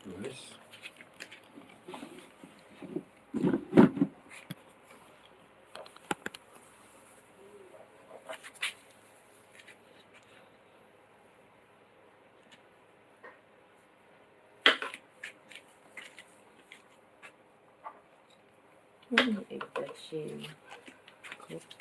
Nice. Egg that she cooked.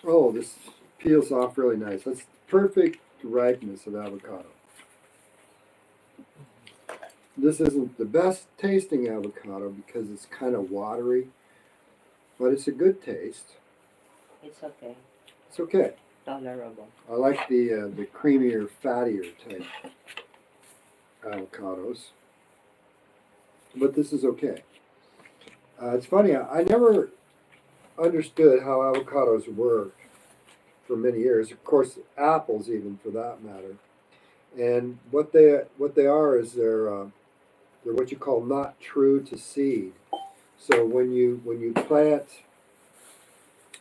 Oh, this peels off really nice. That's perfect ripeness of avocado. This isn't the best tasting avocado because it's kind of watery, but it's a good taste. It's okay. It's okay. Tolerable. I like the creamier, fattier type avocados, but this is okay. It's funny. I never understood how avocados work for many years. Of course, apples, even for that matter. And what they are is they're what you call not true to seed. So when you plant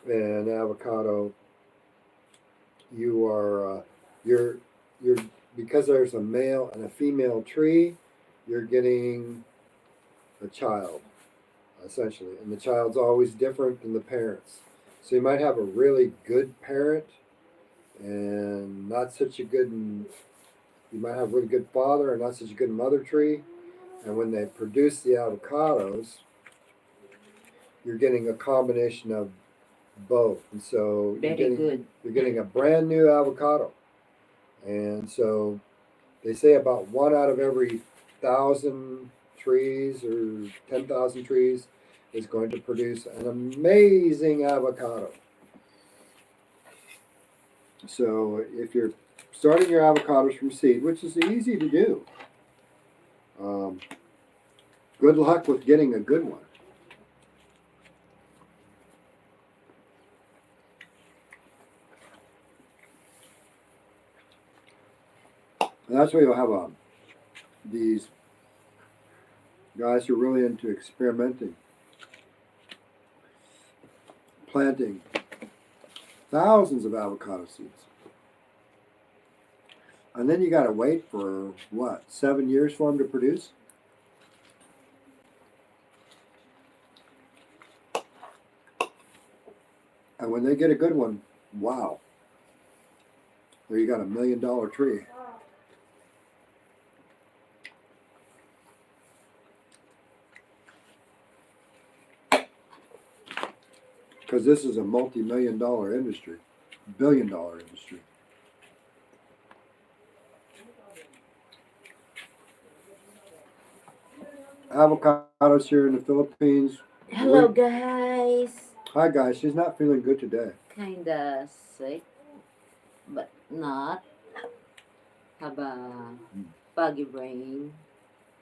an avocado, you are you're because there's a male and a female tree, you're getting a child essentially, and the child's always different than the parents. So you might have a really good parent and not such a good. You might have a really good father and not such a good mother tree, and when they produce the avocados, you're getting a combination of both, and so Very good. you're getting a brand new avocado, and so they say about one out of every 1,000 trees or 10,000 trees is going to produce an amazing avocado. So if you're starting your avocados from seed, which is easy to do, um, good luck with getting a good one. And that's why you'll have these guys who are really into experimenting, planting thousands of avocado seeds. And then you got to wait for what, 7 years for them to produce? And when they get a good one, wow, there you got $1 million tree. Because this is a multi-million-dollar industry, billion-dollar industry. Avocados here in the Philippines. Hello, guys. Hi, guys. She's not feeling good today. Kinda sick, but not. Have a foggy brain.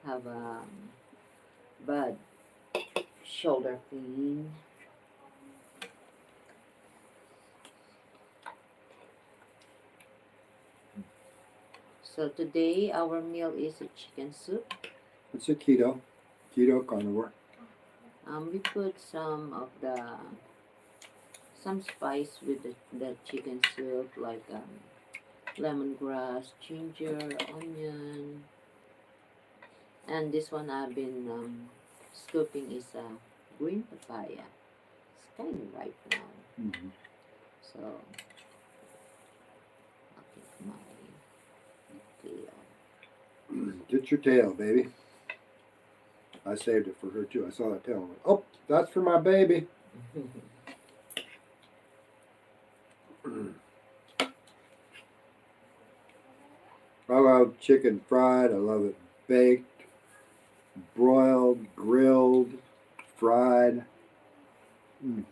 Have a bad shoulder pain. So today our meal is a chicken soup. It's a keto carnivore. We put some spice with the chicken soup like lemongrass, ginger, onion, and this one I've been scooping is a green papaya. It's kind of ripe now, Mm-hmm. so I'll take my tail. Get your tail, baby. I saved it for her too. I saw that tail. I went, oh, that's for my baby. I love chicken fried. I love it baked, broiled, grilled, fried. Mm.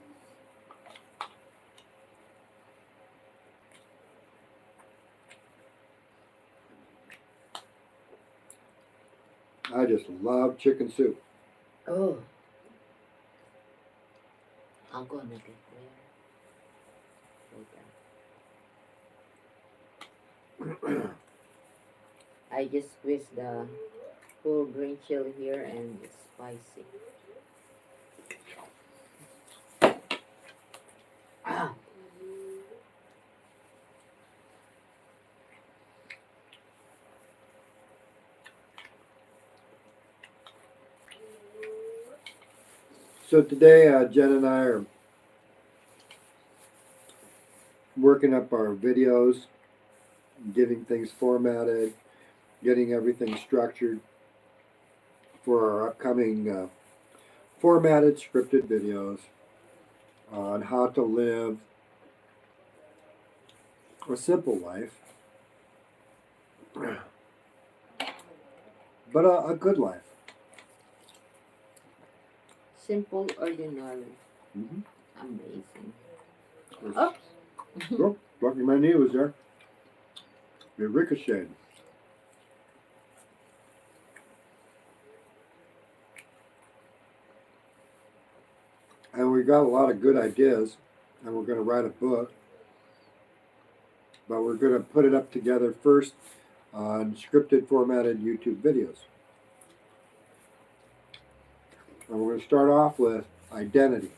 I just love chicken soup. Oh, I'm gonna get there later. I just squeezed the whole green chili here and it's spicy. Ah, So today, Jen and I are working up our videos, getting things formatted, getting everything structured for our upcoming formatted scripted videos on how to live a simple life, but a good life. simple, ordinary, Mm-hmm. amazing. Oh, lucky my knee was there. It ricocheted. And we got a lot of good ideas, and we're going to write a book, but we're going to put it up together first on scripted, formatted YouTube videos. And we're going to start off with identity.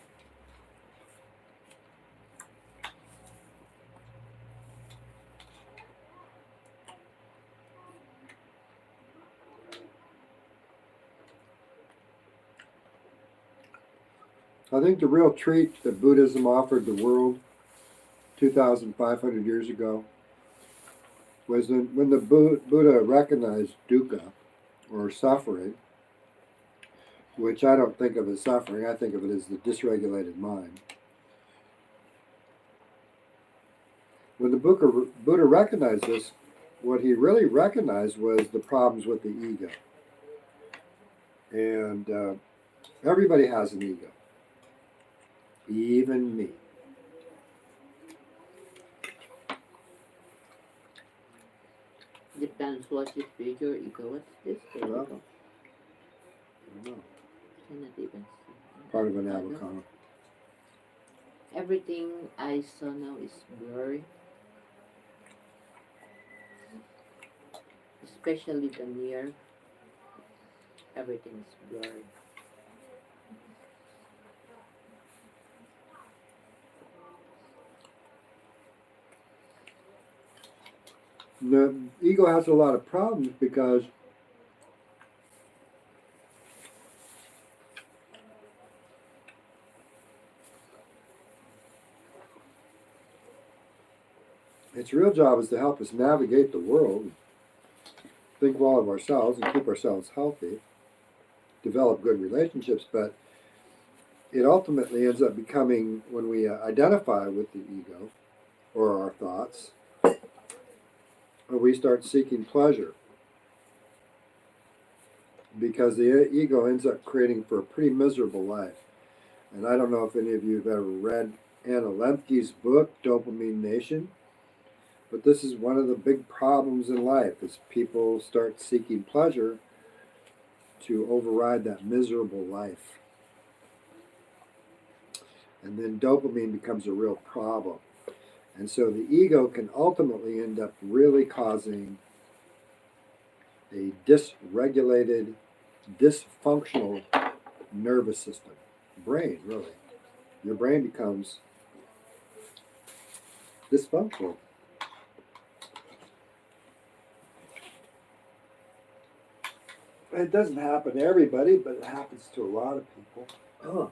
I think the real treat that Buddhism offered the world 2,500 years ago was when the Buddha recognized dukkha, or suffering, which I don't think of as suffering, I think of it as the dysregulated mind. When the Buddha recognized this, what he really recognized was the problems with the ego. And everybody has an ego, even me. Depends what you feed your ego. What's this? There we Well, go. I don't know. Cannot even see. Part of an avocado. Everything I saw now is blurry. Especially the near. Everything is blurry. The ego has a lot of problems because its real job is to help us navigate the world, think well of ourselves and keep ourselves healthy, develop good relationships, but it ultimately ends up becoming, when we identify with the ego or our thoughts, we start seeking pleasure, because the ego ends up creating for a pretty miserable life. And I don't know if any of you have ever read Anna Lemke's book, Dopamine Nation, but this is one of the big problems in life, is people start seeking pleasure to override that miserable life. And then dopamine becomes a real problem. And so the ego can ultimately end up really causing a dysregulated, dysfunctional nervous system. Brain, really. Your brain becomes dysfunctional. It doesn't happen to everybody, but it happens to a lot of people. Oh.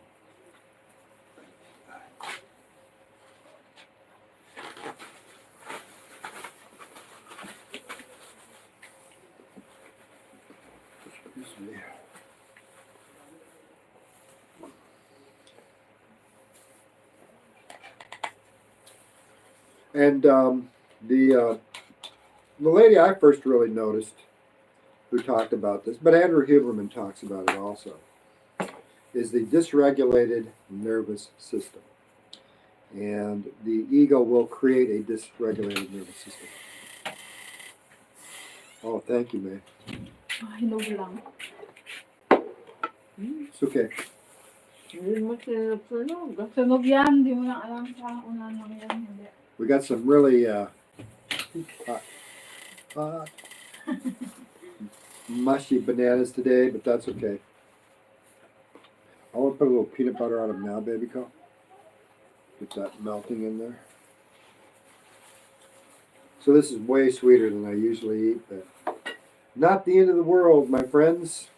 Excuse me. And the lady I first really noticed who talked about this, but Andrew Huberman talks about it also, is the dysregulated nervous system. And the ego will create a dysregulated nervous system. Oh, thank you, May. Hinog lang. It's okay. Hindi mo sinunog. Sunog yan, di mo lang alam sa una lang yan. Hindi. We got some really mushy bananas today, but that's okay. I want to put a little peanut butter on them now, baby co. Get that melting in there. So this is way sweeter than I usually eat, but not the end of the world, my friends.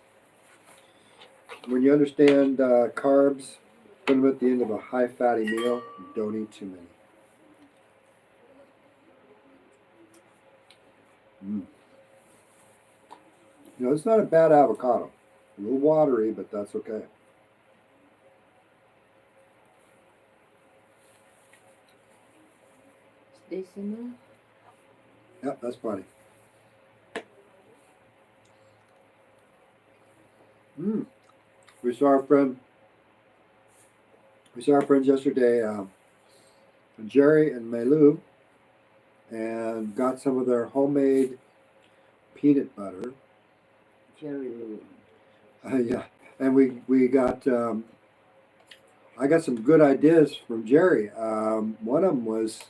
When you understand carbs, put them at the end of a high fatty meal. Don't eat too many. You know, it's not a bad avocado. A little watery, but that's okay. Is this enough? Yep, that's plenty. We saw our friend. We saw our friends yesterday, Jerry and Melu, and got some of their homemade peanut butter. Jerry Lou. Yeah, and we got. I got some good ideas from Jerry. One of them was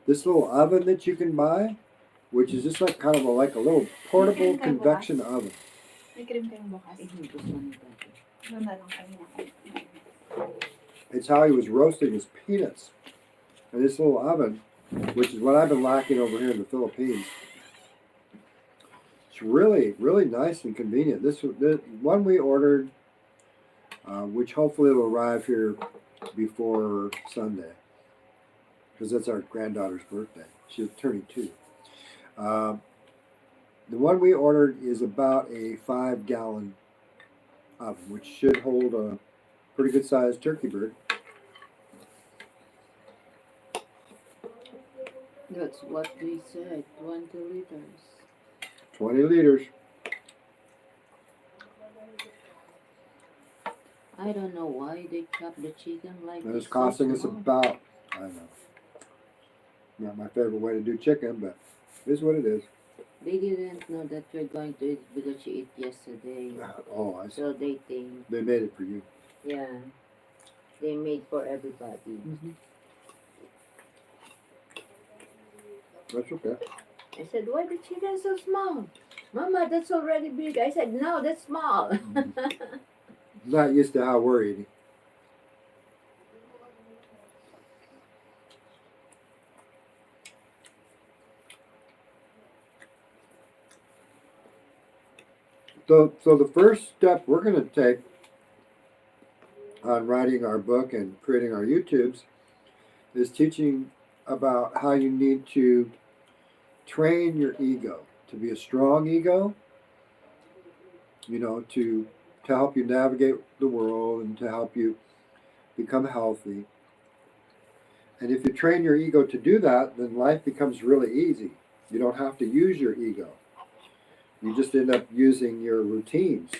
this little oven that you can buy, which is just like kind of like a little portable convection oven. May cream kayong bukas. Gusto ni Daddy. Doon na lang kanina. It's how he was roasting his peanuts in this little oven, which is what I've been lacking over here in the Philippines. It's really, really nice and convenient. This the one we ordered, which hopefully will arrive here before Sunday, because that's our granddaughter's birthday. She's turning 2. The one we ordered is about a 5-gallon oven, which should hold a pretty good sized turkey bird. That's what we said, 20 liters. 20 liters. I don't know why they chop the chicken like And this. it's costing us so small. about, I don't know, not my favorite way to do chicken, but it is what it is. They didn't know that you're going to eat because you ate yesterday. Oh, I see. So they think, They made it for you. yeah, they made for everybody. That's okay. I said, why the chicken so small? Mama, that's already big. I said, no, that's small. Not used to how we're eating. So the first step we're going to take on writing our book and creating our YouTubes is teaching about how you need to train your ego to be a strong ego, you know, to help you navigate the world and to help you become healthy. And if you train your ego to do that, then life becomes really easy. You don't have to use your ego. You just end up using your routines.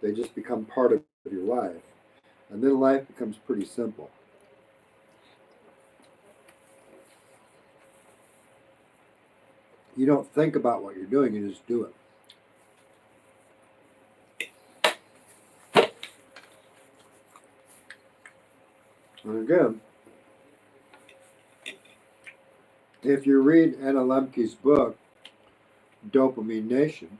They just become part of your life. And then life becomes pretty simple. You don't think about what you're doing, you just do it. And again, if you read Anna Lemke's book, Dopamine Nation,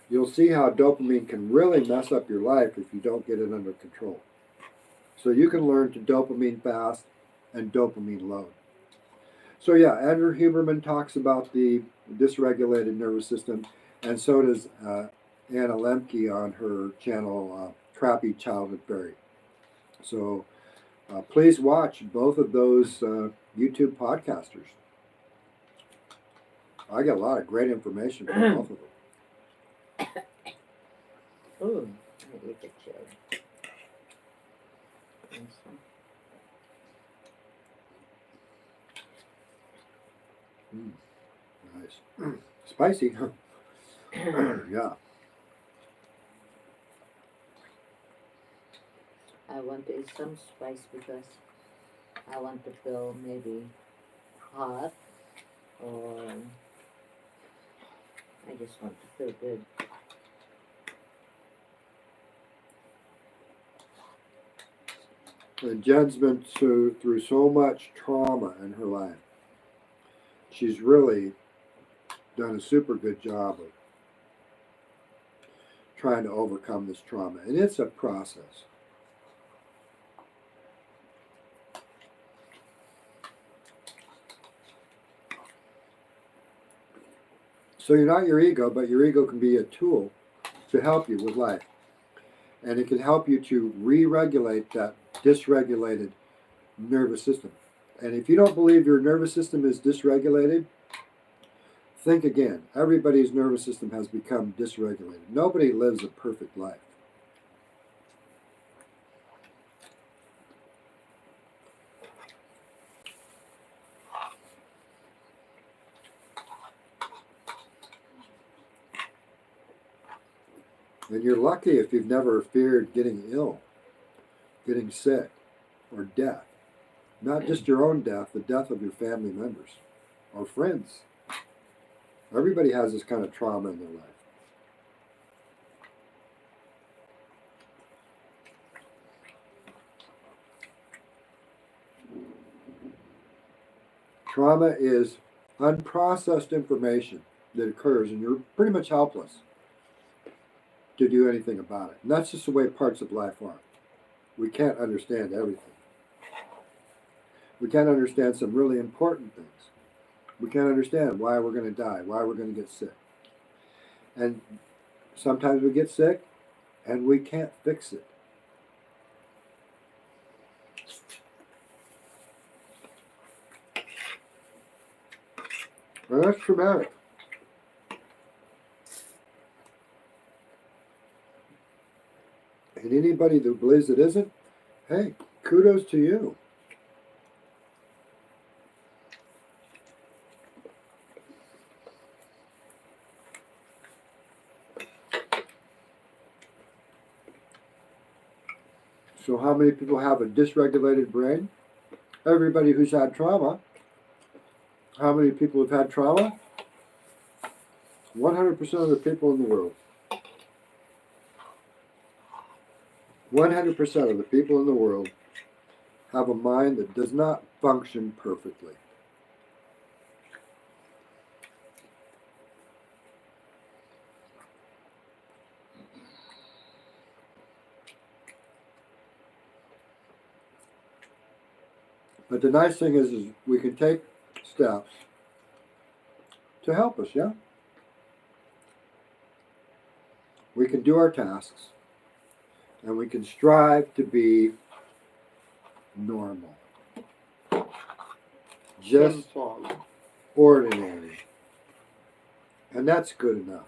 you'll see how dopamine can really mess up your life if you don't get it under control. So you can learn to dopamine fast and dopamine load. So yeah, Andrew Huberman talks about the dysregulated nervous system, and so does Anna Lemke on her channel, Crappy Childhood Fairy. So please watch both of those YouTube podcasters. I get a lot of great information from both of them. Oh, I ate a cherry. Nice. Spicy, huh? Yeah. I want to eat some spice because I want to feel maybe hot or I just want to feel good. And Jen's been through so much trauma in her life. She's really done a super good job of trying to overcome this trauma. And it's a process. So you're not your ego, but your ego can be a tool to help you with life. And it can help you to re-regulate that dysregulated nervous system. And if you don't believe your nervous system is dysregulated, think again. Everybody's nervous system has become dysregulated. Nobody lives a perfect life. And you're lucky if you've never feared getting ill, getting sick, or death. Not just your own death, the death of your family members or friends. Everybody has this kind of trauma in their life. Trauma is unprocessed information that occurs, and you're pretty much helpless to do anything about it. And that's just the way parts of life are. We can't understand everything. We can't understand some really important things. We can't understand why we're going to die, why we're going to get sick. And sometimes we get sick and we can't fix it. And that's traumatic. And anybody that believes it isn't, hey, kudos to you. So how many people have a dysregulated brain? Everybody who's had trauma. How many people have had trauma? 100% of the people in the world. 100% of the people in the world have a mind that does not function perfectly. But the nice thing is we can take steps to help us, yeah? We can do our tasks, and we can strive to be normal. Just Simple. ordinary. And that's good enough.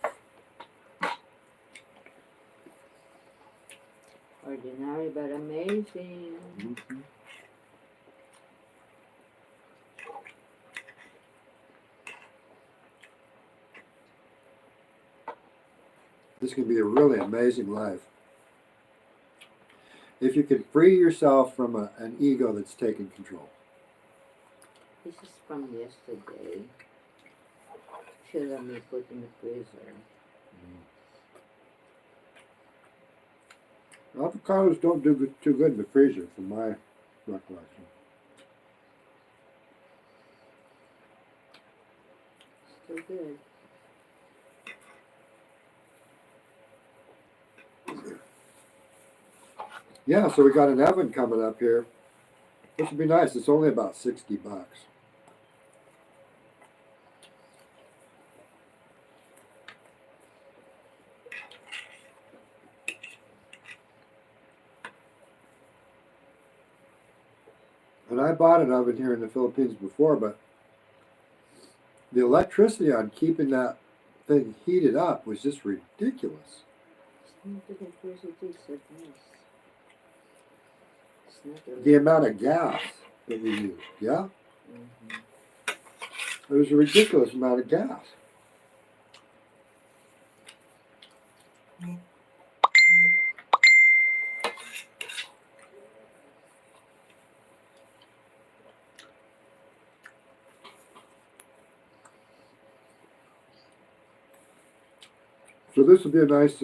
Ordinary but amazing. Mm-hmm. This can be a really amazing life. If you can free yourself from an ego that's taken control. This is from yesterday. Should have been put in the freezer. Avocados don't do too good in the freezer, from my recollection. Still good. Yeah, so we got an oven coming up here. This would be nice. It's only about $60. And I bought an oven here in the Philippines before, but the electricity on keeping that thing heated up was just ridiculous. It's not the electricity, it's so nice. It's not The amount of gas that we used, yeah? Mm-hmm. It was a ridiculous amount of gas. So this would be a nice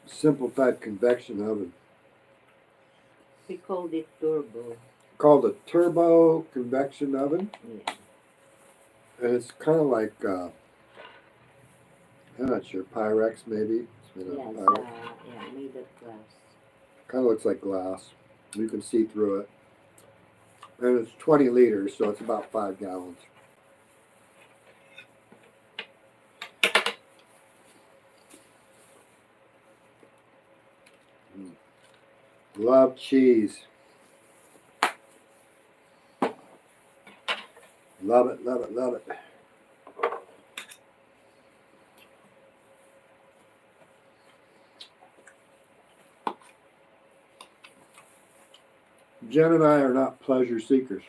simple type convection oven. We called it turbo. Called a turbo convection oven. Yeah. And it's kind of like, I'm not sure, Pyrex maybe. It's made Yes, out of Pyrex. yeah, made of glass. Kind of looks like glass. You can see through it. And it's 20 liters, so it's about 5 gallons. Love cheese. Love it, love it, love it. Jen and I are not pleasure seekers.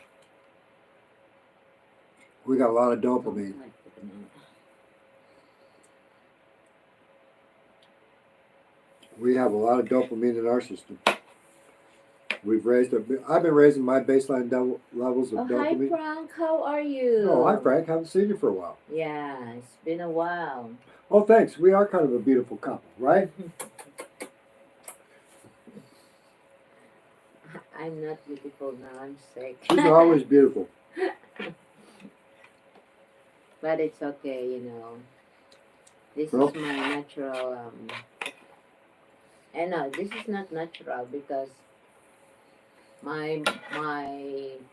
We got a lot of dopamine. Don't like the banana. We have a lot of dopamine in our system. I've been raising my baseline levels of Oh, hi dopamine. Frank, how are you? Oh, hi Frank. Haven't seen you for a while. Yeah, it's been a while. Oh, thanks. We are kind of a beautiful couple, right? I'm not beautiful now, I'm sick. She's always beautiful. But it's okay, you know. This Well- is my natural, and no, this is not natural because my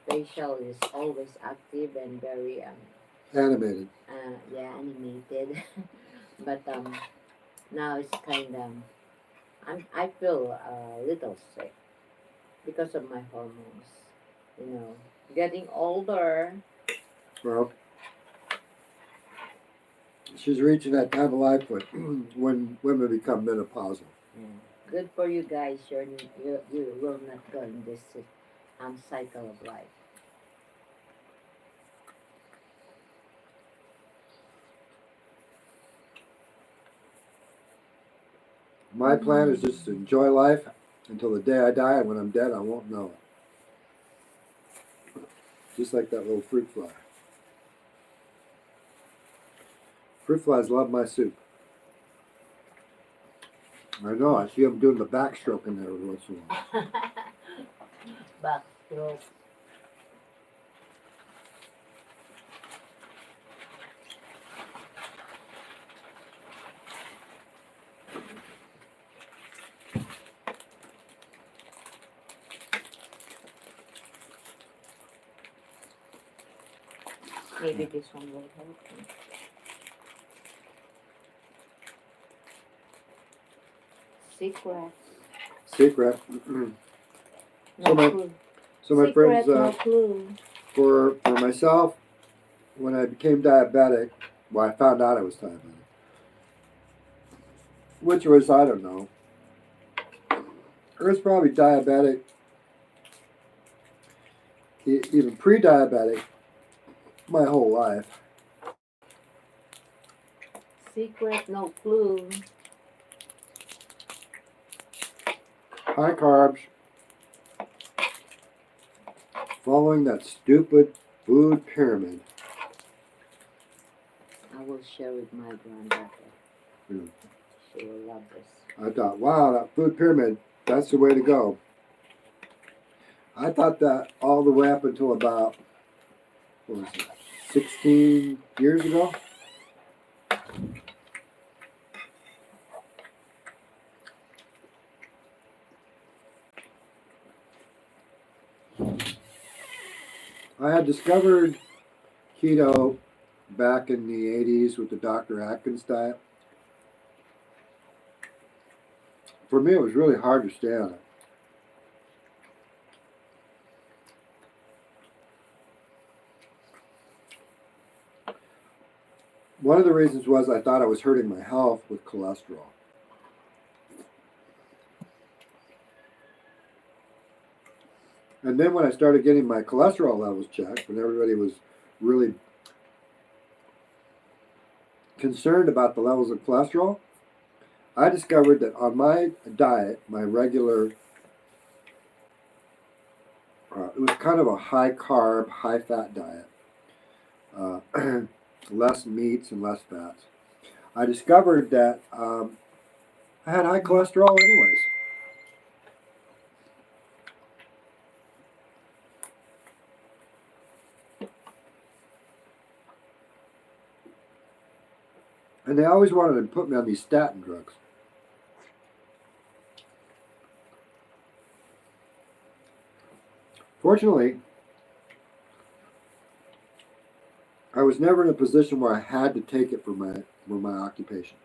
facial is always active and very Animated. yeah, animated. But now it's kind of I feel a little sick because of my hormones. You know, getting older. Well, she's reaching that time of life when women become menopausal. Yeah. Good for you guys. You will not go in this cycle of life. My plan is just to enjoy life until the day I die, and when I'm dead, I won't know it. Just like that little fruit fly. Fruit flies love my soup. I know, I see them doing the backstroke in there every once in a while. Backstroke. Maybe this one will help me. Secret. Secret. No So my- clue. So my Secret, friends, no clue. for myself, when I became diabetic, well, I found out I was diabetic. Which was, I don't know. I was probably diabetic, even pre-diabetic, my whole life. Secret, no clue. High carbs. Following that stupid food pyramid. I will share with my granddaughter. Yeah. She will love this. I thought, wow, that food pyramid, that's the way to go. I thought that all the way up until about, what was it, 16 years ago? I had discovered keto back in the 80s with the Dr. Atkins diet. For me, it was really hard to stay on it. One of the reasons was I thought I was hurting my health with cholesterol. And then when I started getting my cholesterol levels checked, when everybody was really concerned about the levels of cholesterol, I discovered that on my diet, my regular, it was kind of a high carb, high fat diet, less meats and less fats. I discovered that I had high cholesterol anyways. And they always wanted to put me on these statin drugs. Fortunately, I was never in a position where I had to take it for my occupation.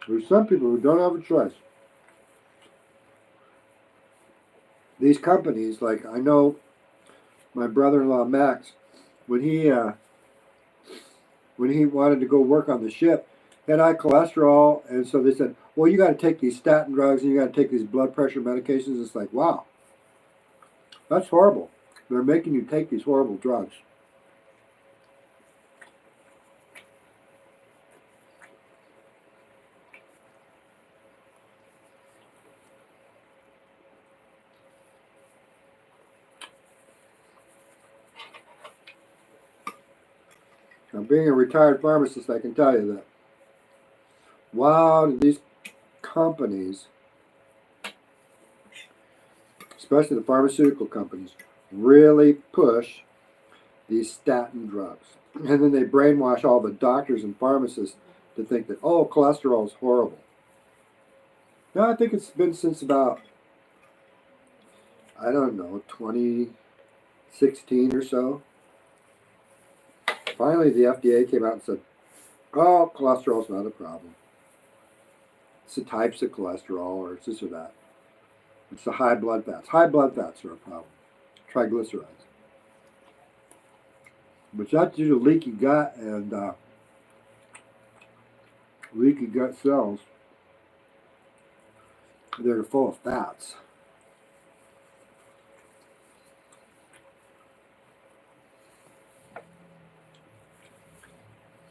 There's some people who don't have a choice. These companies, like I know my brother-in-law Max, when he wanted to go work on the ship, he had high cholesterol, and so they said, "Well, you got to take these statin drugs and you got to take these blood pressure medications." It's like, wow, that's horrible. They're making you take these horrible drugs. Now, being a retired pharmacist, I can tell you that. Wow, do these companies, especially the pharmaceutical companies, really push these statin drugs. And then they brainwash all the doctors and pharmacists to think that, oh, cholesterol is horrible. No, I think it's been since about, I don't know, 2016 or so. Finally, the FDA came out and said, oh, cholesterol's not a problem. It's the types of cholesterol, or it's this or that. It's the high blood fats. High blood fats are a problem. Triglycerides. But that's due to leaky gut and leaky gut cells. They're full of fats.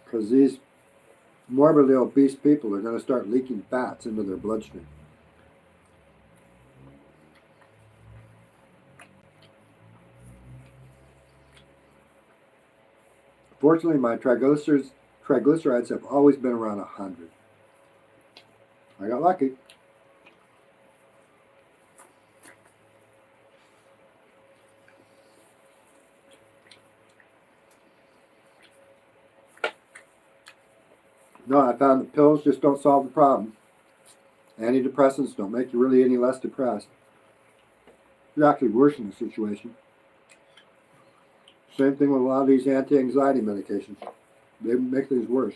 Because these morbidly obese people are going to start leaking fats into their bloodstream. Fortunately, my triglycerides have always been around 100. I got lucky. No, I found that pills just don't solve the problem. Antidepressants don't make you really any less depressed. You're actually worsening the situation. Same thing with a lot of these anti-anxiety medications. They make things worse.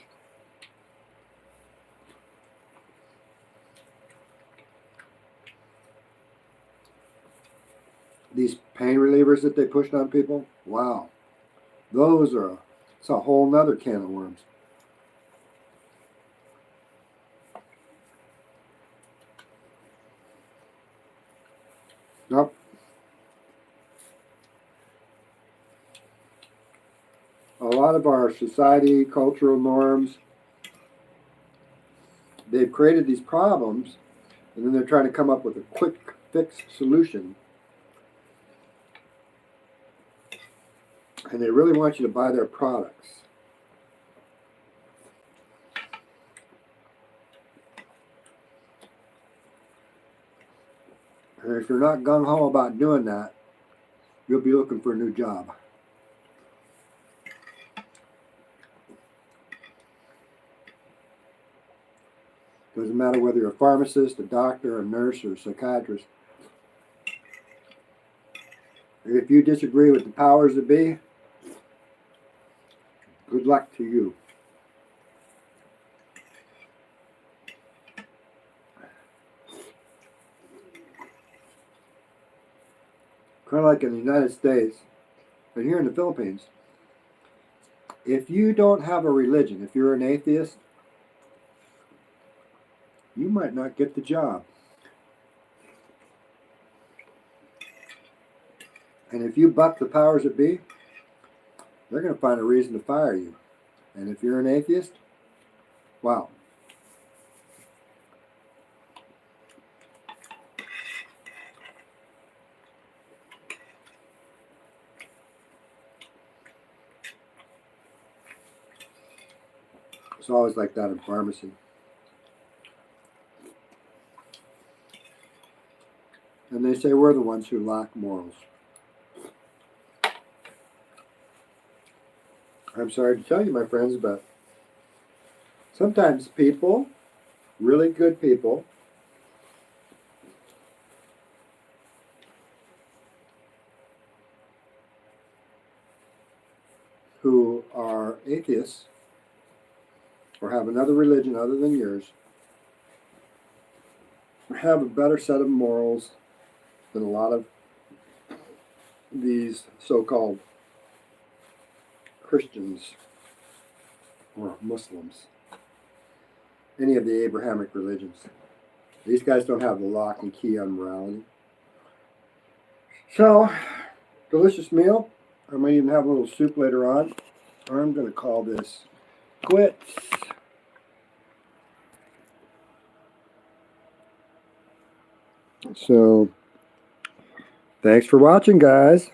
These pain relievers that they pushed on people, wow. It's a whole nother can of worms. Nope. A lot of our society, cultural norms, they've created these problems, and then they're trying to come up with a quick fix solution. And they really want you to buy their products. And if you're not gung-ho about doing that, you'll be looking for a new job. Doesn't matter whether you're a pharmacist, a doctor, a nurse, or a psychiatrist. If you disagree with the powers that be, good luck to you. Kind of like in the United States, and here in the Philippines, if you don't have a religion, if you're an atheist, you might not get the job. And if you buck the powers that be, they're going to find a reason to fire you. And if you're an atheist, wow. It's always like that in pharmacy. And they say we're the ones who lack morals. I'm sorry to tell you, my friends, but sometimes people, really good people, who are atheists or have another religion other than yours have a better set of morals than a lot of these so-called Christians or Muslims, any of the Abrahamic religions. These guys don't have the lock and key on morality. So, delicious meal. I might even have a little soup later on. I'm going to call this quits. So, thanks for watching, guys.